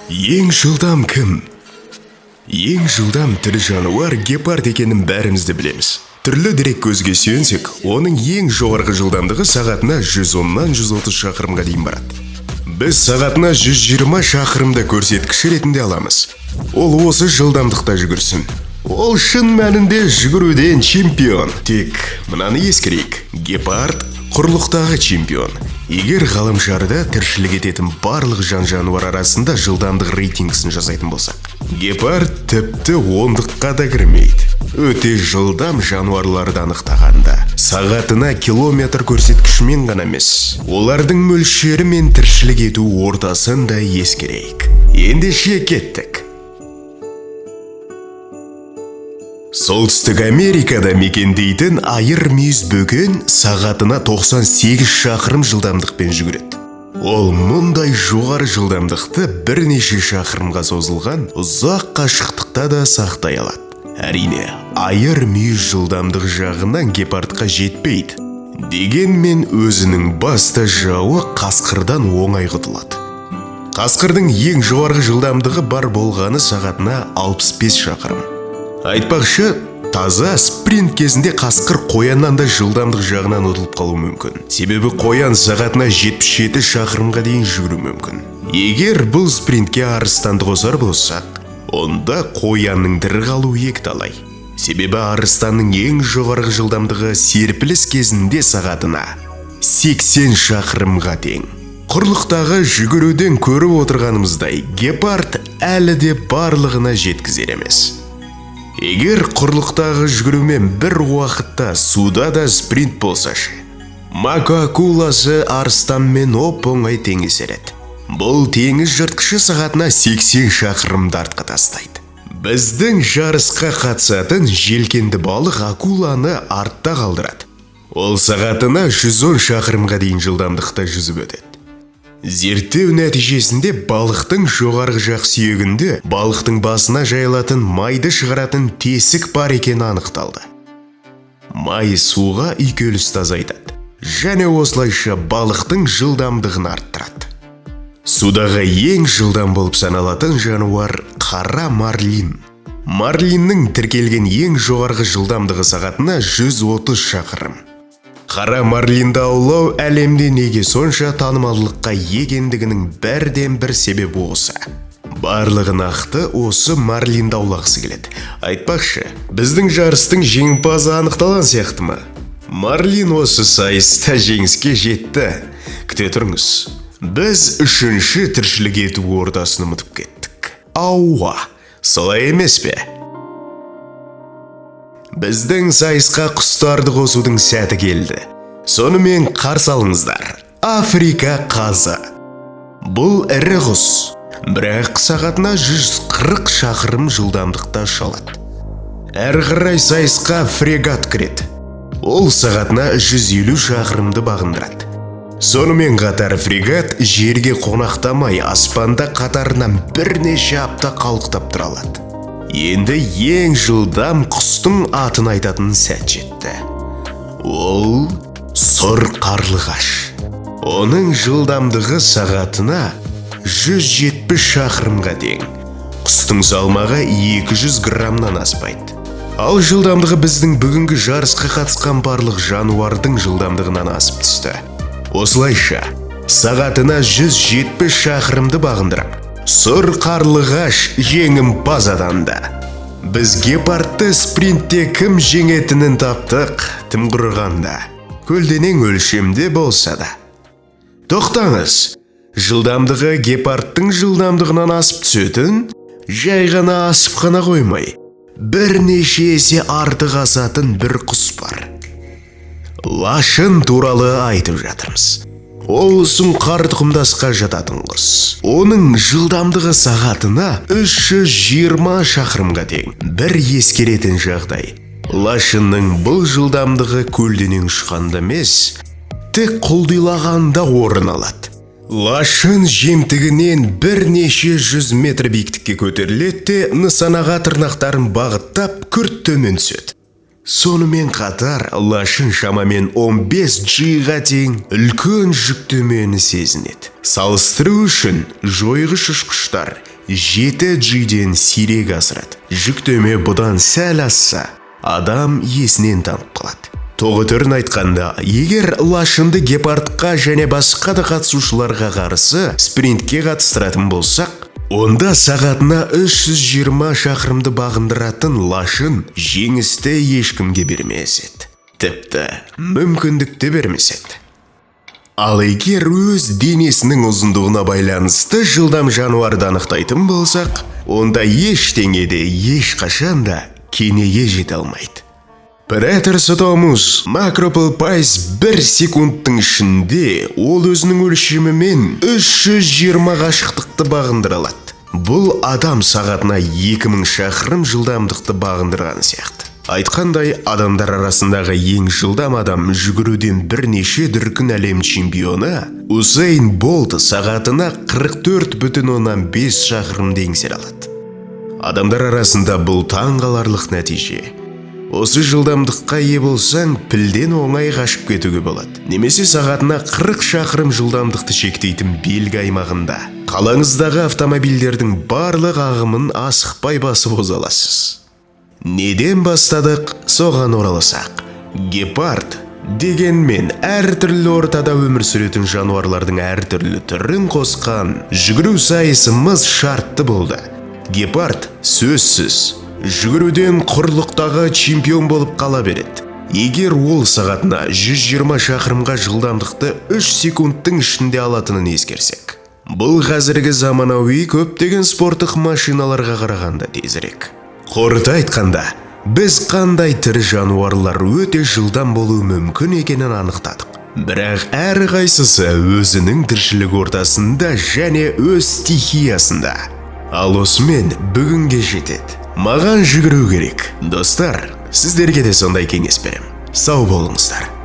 Ең жылдам кім? Ең жылдам тірі жануар гепард екенін бәріміз де білеміз. Түрлі дерек көзге сүйенсек, оның ең жоғарғы жылдамдығы сағатына 110-нан 130 шақырымға дейін барады. Біз сағатына 120 шақырымда көрсеткіш ретінде аламыз. Ол осы жылдамдықта жүгірсін. Ол шын мәнінде жүгіруден чемпион. Тек мынаны ескерейік. Гепард құрлықтағы чемпион. Егер ғаламшарда тіршілік ететін барлық жан-жануар арасында жылдамдық рейтингісін жасайтын болсақ, гепард тіпті 10-ға да кірмейді. Өте жылдам жануарларды анықтағанда, сағатына километр көрсеткішімен ғана емес, олардың мөлшері мен тіршілік ету ортасын да ескерейік. Ендеше кеттік. Солтүстік Америкада мекендейтін айыр мүйіз бөкен сағатына 98 шақырым жылдамдықпен жүгіреді. Ол мұндай жоғары жылдамдықты бірнеше шақырымға созылған ұзақ қашықтықта да сақтай алады. Әрине, айыр мүйіз жылдамдық жағынан гепардқа жетпейді. Дегенмен өзінің басты жауы қасқырдан оңай құтылады. Қасқырдың ең жоғарғы жылдамдығы бар болғаны сағатына 65 шақырым. Айтпақшы, таза спринт кезінде қасқыр қояннан да жылдамдық жағынан ұтылып қалу мүмкін. Себебі қоян сағатына 77 шақырымға дейін жүгіру мүмкін. Егер бұл спринтке арыстанды қосар болсақ, онда қоянның тірі қалуы екіталай. Себебі арыстанның ең жоғарғы жылдамдығы серпіліс кезінде сағатына 80 шақырымға тең. Құрлықтағы жүгіруден көріп отырғанымыздай, гепард әлі де барлығына жеткізер емес. Егер құрлықтағы жүгірумен бір уақытта суда да спринт болсашы, мака акуласы арыстанмен оп-оңай теңесер. Бұл теңіз жыртқышы сағатына 80 шақырымды артқа тастайды. Біздің жарысқа қатысатын желкенді балық акуланы артта қалдырады. Ол сағатына 110 шақырымға дейін жылдамдықта жүзіп өтеді. Зерттеу нәтижесінде балықтың жоғарғы жақ сүйегінде балықтың басына жайылатын майды шығаратын тесік бар екені анықталды. Май суға үйкелісті азайтады, және осылайша балықтың жылдамдығын арттырады. Судағы ең жылдам болып саналатын жануар қара марлин. Марлиннің тіркелген ең жоғарғы жылдамдығы сағатына 130 шақырым. Қара марлинді аулау әлемде неге сонша танымалдылыққа егендігінің бірден бір себебі осы. Барлығы нақты осы марлинді аулағысы келеді. Айтпақшы, біздің жарыстың жеңімпазы анықталған сияқты ма? Марлин осы сайыста жеңіске жетті. Күте тұрыңыз. Біз үшінші тіршілік ету ортасын ұмытып кеттік. Ауа, солай емес пе? Біздің сайысқа құстарды қосудың сәті келді. Сонымен қарсы алыңыздар. Африка қазы. Бұл ірі құс, бірақ сағатына 140 шақырым жылдамдықта ұшалады. Әрі қарай сайысқа фрегат кіреді. Ол сағатына 150 шақырымды бағындырады. Сонымен қатар фрегат жерге қонақтамай аспанда қатарынан бірнеше апта қалықтап тұра алады. Енді ең жылдам құстың атын айтатын сәт жетті. Ол сұр қарлығаш. Оның жылдамдығы сағатына 170 шақырымға тең. Құстың салмағы 200 граммнан аспайды. Ал жылдамдығы біздің бүгінгі жарысқа қатысқан барлық жануардың жылдамдығынан асып түсті. Осылайша, сағатына 170 шақырымды бағындырып, сұр қарлығаш жеңімпаз атанды. Біз гепардты спринтте кім жеңетінін таптық, тым құрығанда. Көлденең өлшемде болса да. Тоқтаңыз, жылдамдығы гепардтың жылдамдығынан асып түсетін, жай ғана асып қана қоймай, бірнеше есе артық асатын бір құс бар. Лашын туралы айтып жатырмыз. Ол сұңқар тұқымдасқа жататын құс. Оның жылдамдығы сағатына 320 шақырымға тең. Бір ескеретін жағдай. Лашынның бұл жылдамдығы көлденең ұшқанда емес, тек құлдилағанда орын алады. Лашын жемтігінен бірнеше 100 метр биіктікке көтеріледі де нысанаға тырнақтарын бағыттап күрт төмен түседі. Сонымен қатар, лашын шамамен 15 G-ға тең үлкен жүктемені сезінеді. Салыстыру үшін жойғыш ұшқыштар 7G-ден сирек асырады. Жүктеме бұдан сәл асса, адам есінен танып қалады. Тоғытырын айтқанда, егер лашынды гепардқа және басқа да қатысушыларға қарсы спринтке қатыстыратын болсақ, онда сағатына 320 шақырымды бағындыратын лашын жеңісті ешкімге бермес еді. Тіпті мүмкіндікті бермес еді. Ал егер өз денесінің ұзындығына байланысты жылдам жануарды анықтайтын болсақ, онда ештеңеде ешқашанда кенеге жете алмайды. Претерсотомус макропылпайс 1 секундтың ішінде ол өзінің өлшемімен 320 қашықтықты бағындыра алады. Бұл адам сағатына 2000 шақырым жылдамдықты бағындырған сияқты. Айтқандай, адамдар арасындағы ең жылдам адам жүгіруден бірнеше дүркін әлем чемпионы Усейн Болт сағатына 44,5 шақырымды еңсере алады. Адамдар арасында бұл таңғаларлық нәтиже. Осы жылдамдыққа ие болсаң, пілден оңай қашып кетуге болады. Немесе сағатына 40 шақырым жылдамдықты шектейтін белгі аймағында қалаңыздағы автомобильдердің барлық ағымын асықпай басып оза аласыз. Неден бастадық, соған оралсақ. Гепард дегенмен әртүрлі ортада өмір сүретін жануарлардың әртүрлі түрін қосқан жүгіру сайысымыз шартты болды. Гепард сөзсіз жүгіруден құрлықтағы чемпион болып қала береді. Егер ол сағатына 120 шақырымға жылдамдықты 3 секундтың ішінде алатынын ескерсек. Бұл қазіргі заманауи көптеген спорттық машиналарға қарағанда тезірек. Қорыта айтқанда, біз қандай тірі жануарлар өте жылдам болуы мүмкін екенін анықтадық. Бірақ әрқайсысы өзінің тіршілік ортасында және өз стихиясында. Ал осымен бүгінге жетеді. Маған жүгіру керек. Достар, сіздерге де сондай кеңес берем. Сау болыңыздар.